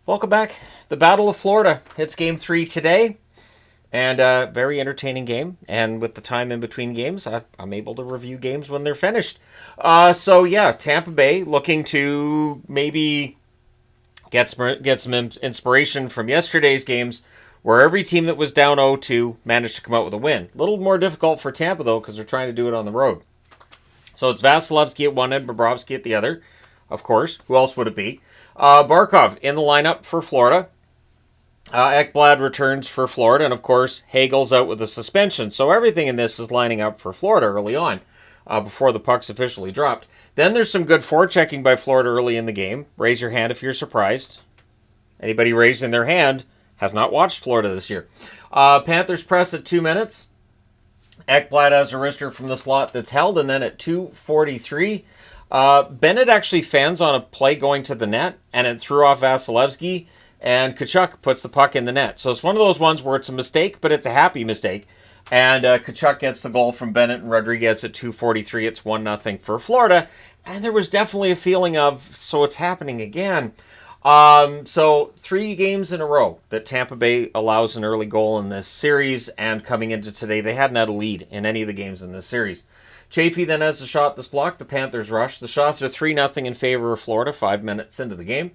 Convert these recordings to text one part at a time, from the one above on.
Welcome back. The Battle of Florida hits Game 3 today, and a very entertaining game. And with the time in between games, I'm able to review games when they're finished. Tampa Bay looking to maybe get some inspiration from yesterday's games, where every team that was down 0-2 managed to come out with a win. A little more difficult for Tampa, though, because they're trying to do it on the road. So it's Vasilevsky at one end, Bobrovsky at the other. Of course, who else would it be? Barkov in the lineup for Florida. Ekblad returns for Florida, and of course, Hagel's out with a suspension. So everything in this is lining up for Florida early on, before the puck's officially dropped. Then there's some good forechecking by Florida early in the game. Raise your hand if you're surprised. Anybody raising their hand has not watched Florida this year. Panthers press at 2 minutes. Ekblad has a wrister from the slot that's held, and then at 2:43, Bennett actually fans on a play going to the net, and it threw off Vasilevsky, and Tkachuk puts the puck in the net. So it's one of those ones where it's a mistake, but it's a happy mistake. And Tkachuk gets the goal from Bennett, and Rodriguez at 2:43. It's 1-0 for Florida. And there was definitely a feeling of, so it's happening again. So 3 games in a row that Tampa Bay allows an early goal in this series, and coming into today, they hadn't had a lead in any of the games in this series. Chaffee then has a shot that's blocked. The Panthers rush. The shots are 3-0 in favor of Florida 5 minutes into the game.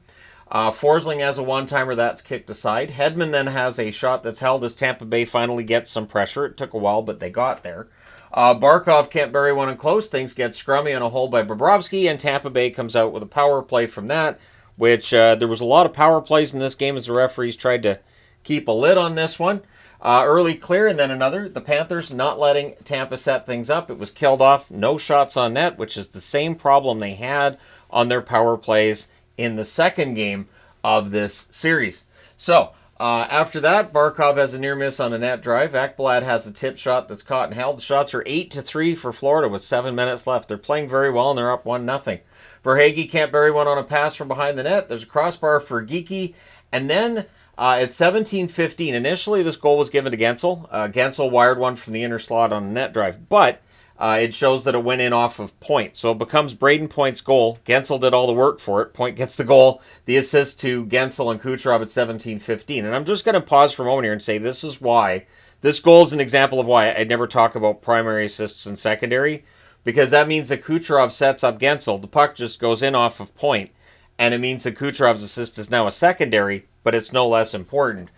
Forsling has a one-timer that's kicked aside. Hedman then has a shot that's held as Tampa Bay finally gets some pressure. It took a while, but they got there. Barkov can't bury one in close. Things get scrummy on a hole by Bobrovsky, and Tampa Bay comes out with a power play from that, which there was a lot of power plays in this game as the referees tried to keep a lid on this one. Early clear, and then another. The Panthers not letting Tampa set things up. It was killed off. No shots on net, which is the same problem they had on their power plays in the second game of this series. So, after that, Barkov has a near miss on a net drive. Ekblad has a tip shot that's caught and held. The shots are 8-3 for Florida with 7 minutes left. They're playing very well, and they're up 1-0. Verhaeghe can't bury one on a pass from behind the net. There's a crossbar for Geekie. And then at 17:15, initially this goal was given to Gensel. Gensel wired one from the inner slot on a net drive, but it shows that it went in off of Point. So it becomes Braden Point's goal. Gensel did all the work for it. Point gets the goal. The assist to Gensel and Kucherov at 17:15. And I'm just going to pause for a moment here and say this is why. This goal is an example of why I never talk about primary assists and secondary, because that means that Kucherov sets up Gensel. The puck just goes in off of Point, and it means that Kucherov's assist is now a secondary, but it's no less important.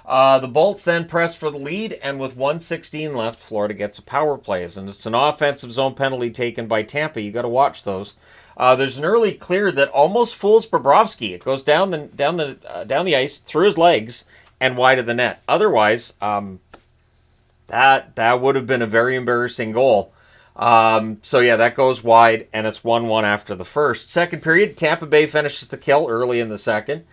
The Bolts then press for the lead, and with 1:16 left, Florida gets a power play. And it's an offensive zone penalty taken by Tampa. You got to watch those. There's an early clear that almost fools Bobrovsky. It goes down the ice through his legs and wide of the net. Otherwise, that would have been a very embarrassing goal. That goes wide, and it's 1-1 after the first. Second period, Tampa Bay finishes the kill early in the second.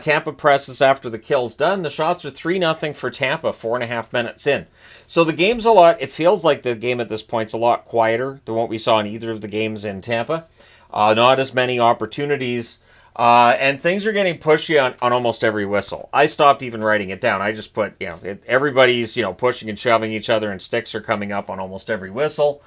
Tampa presses after the kill's done. The shots are 3-0 for Tampa, 4.5 minutes in. So the game's it feels like the game at this point's a lot quieter than what we saw in either of the games in Tampa. Not as many opportunities, and things are getting pushy on almost every whistle. I stopped even writing it down. I just put, everybody's, pushing and shoving each other, and sticks are coming up on almost every whistle.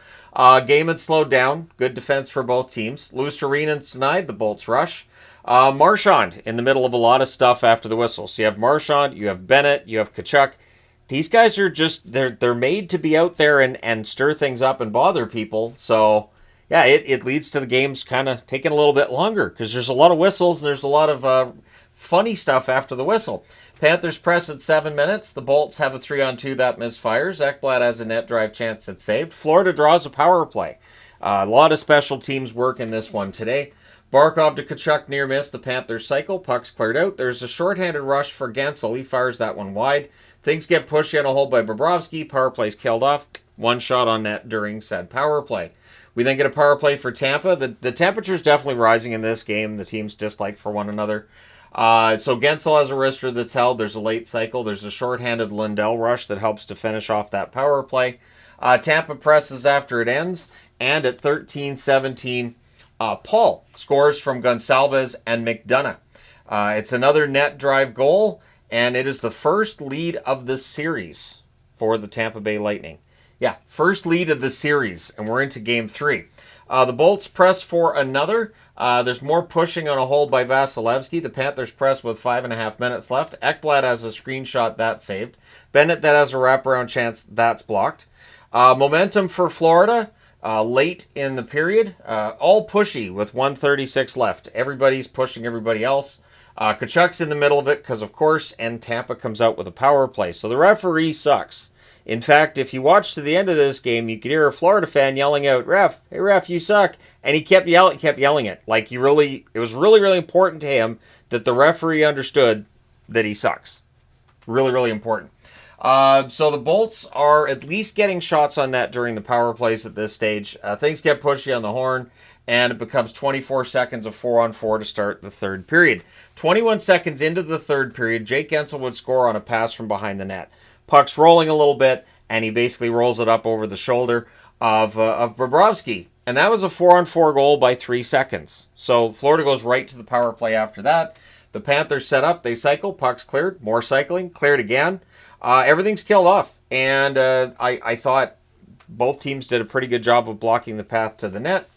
Game had slowed down. Good defense for both teams. Luostarinen denied. The Bolts rush. Marchand in the middle of a lot of stuff after the whistle. So you have Marchand, you have Bennett, you have Tkachuk. These guys are just, they're made to be out there and stir things up and bother people. So, yeah, it leads to the games kind of taking a little bit longer because there's a lot of whistles and there's a lot of funny stuff after the whistle. Panthers press at 7 minutes. The Bolts have a 3-on-2 that misfires. Ekblad has a net drive chance that's saved. Florida draws a power play. A lot of special teams work in this one today. Barkov to Tkachuk near miss. The Panthers cycle. Puck's cleared out. There's a shorthanded rush for Gensel. He fires that one wide. Things get pushed in a hole by Bobrovsky. Power play's killed off. One shot on net during said power play. We then get a power play for Tampa. The temperature's definitely rising in this game. The teams dislike for one another. So Gensel has a wrister that's held. There's a late cycle. There's a shorthanded Lindell rush that helps to finish off that power play. Tampa presses after it ends. And at 13:17, Paul scores from Gonsalves and McDonough. It's another net drive goal, and it is the first lead of the series for the Tampa Bay Lightning. Yeah, first lead of the series, and we're into Game 3. The Bolts press for another. There's more pushing on a hold by Vasilevsky. The Panthers press with 5.5 minutes left. Ekblad has a screenshot that's saved. Bennett that has a wraparound chance that's blocked. Momentum for Florida late in the period. All pushy with 1:36 left. Everybody's pushing everybody else. Tkachuk's in the middle of it because, of course, and Tampa comes out with a power play. So the referee sucks. In fact, if you watch to the end of this game, you could hear a Florida fan yelling out, "Ref, hey ref, you suck!" And he kept yelling it like it was really, really important to him that the referee understood that he sucks. Really, really important. So the Bolts are at least getting shots on net during the power plays at this stage. Things get pushy on the horn, and it becomes 24 seconds of 4-on-4 to start the third period. 21 seconds into the third period, Jake Guentzel would score on a pass from behind the net. Puck's rolling a little bit, and he basically rolls it up over the shoulder of Bobrovsky. And that was a 4-on-4 goal by 3 seconds. So Florida goes right to the power play after that. The Panthers set up, they cycle, puck's cleared, more cycling, cleared again. Everything's killed off. And I thought both teams did a pretty good job of blocking the path to the net.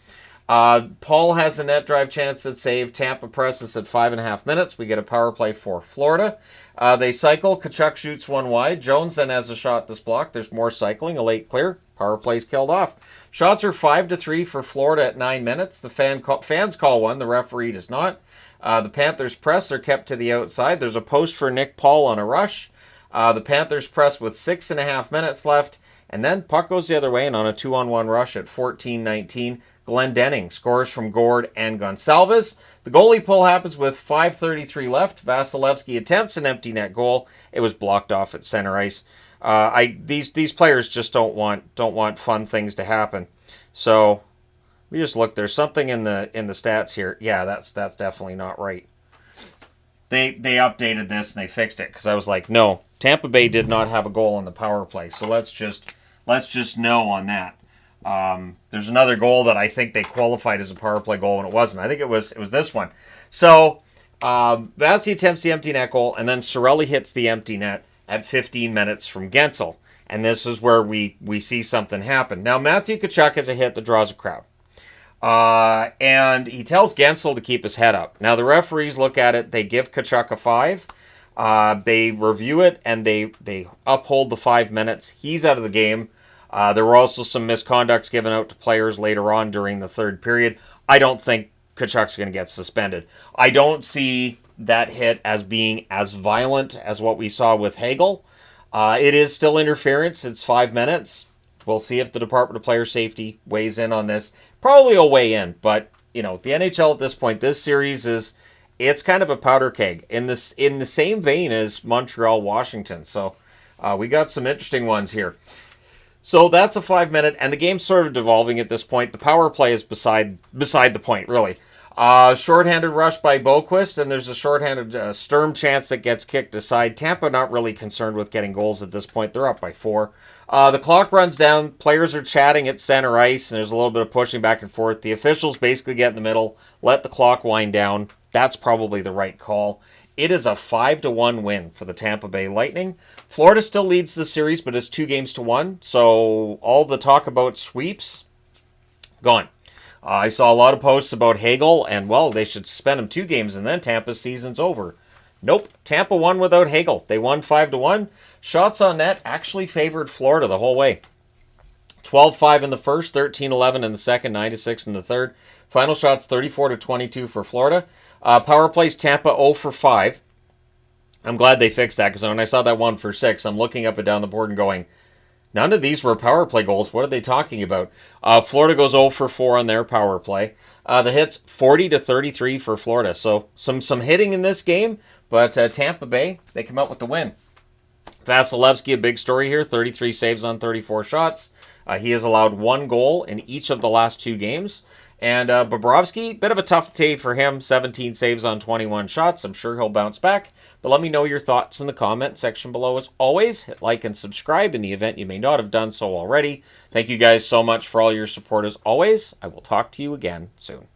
Paul has a net drive chance that's saved. Tampa presses at 5.5 minutes. We get a power play for Florida. They cycle. Tkachuk shoots one wide. Jones then has a shot that's blocked. There's more cycling. A late clear. Power play's killed off. Shots are 5-3 for Florida at 9 minutes. The fans call one. The referee does not. The Panthers press. They're kept to the outside. There's a post for Nick Paul on a rush. The Panthers press with 6.5 minutes left. And then puck goes the other way, and on a 2-on-1 rush at 14:19, Glendening scores from Gord and Gonsalves. The goalie pull happens with 5:33 left. Vasilevsky attempts an empty net goal. It was blocked off at center ice. These players just don't want fun things to happen. So we just look. There's something in the stats here. Yeah, that's definitely not right. They updated this and they fixed it because I was like, no, Tampa Bay did not have a goal on the power play. So let's just know on that. There's another goal that I think they qualified as a power play goal and it wasn't. I think it was this one. So Vasi attempts the empty net goal, and then Cirelli hits the empty net at 15 minutes from Guentzel. And this is where we see something happen. Now, Matthew Tkachuk has a hit that draws a crowd. And he tells Guentzel to keep his head up. Now, the referees look at it. They give Tkachuk a 5. They review it, and they uphold the 5 minutes. He's out of the game. There were also some misconducts given out to players later on during the third period. I don't think Tkachuk's going to get suspended. I don't see that hit as being as violent as what we saw with Hagel. It is still interference. It's 5 minutes. We'll see if the Department of Player Safety weighs in on this. Probably will weigh in, but the NHL at this point, this series it's kind of a powder keg in the same vein as Montreal, Washington. So we got some interesting ones here. So that's a 5 minute, and the game's sort of devolving at this point. The power play is beside the point, really. Shorthanded rush by Boquist, and there's a shorthanded Sturm chance that gets kicked aside. Tampa not really concerned with getting goals at this point. They're up by 4. The clock runs down. Players are chatting at center ice, and there's a little bit of pushing back and forth. The officials basically get in the middle, let the clock wind down. That's probably the right call. It is a 5-1 win for the Tampa Bay Lightning. Florida still leads the series, but it's 2-1. So all the talk about sweeps, gone. I saw a lot of posts about Hagel, and, well, they should suspend him 2 games, and then Tampa's season's over. Nope, Tampa won without Hagel. They won 5-1. Shots on net actually favored Florida the whole way. 12-5 in the first, 13-11 in the second, 9-6 in the third. Final shots 34-22 for Florida. Power plays Tampa 0-5. I'm glad they fixed that, because when I saw that 1-6, I'm looking up and down the board and going, none of these were power play goals. What are they talking about? Florida goes 0-4 on their power play. The hits 40-33 for Florida. So some hitting in this game, but Tampa Bay, they come out with the win. Vasilevsky, a big story here, 33 saves on 34 shots. He has allowed 1 goal in each of the last 2 games. And Bobrovsky, bit of a tough day for him, 17 saves on 21 shots. I'm sure he'll bounce back. But let me know your thoughts in the comment section below. As always, hit like and subscribe in the event you may not have done so already. Thank you guys so much for all your support as always. I will talk to you again soon.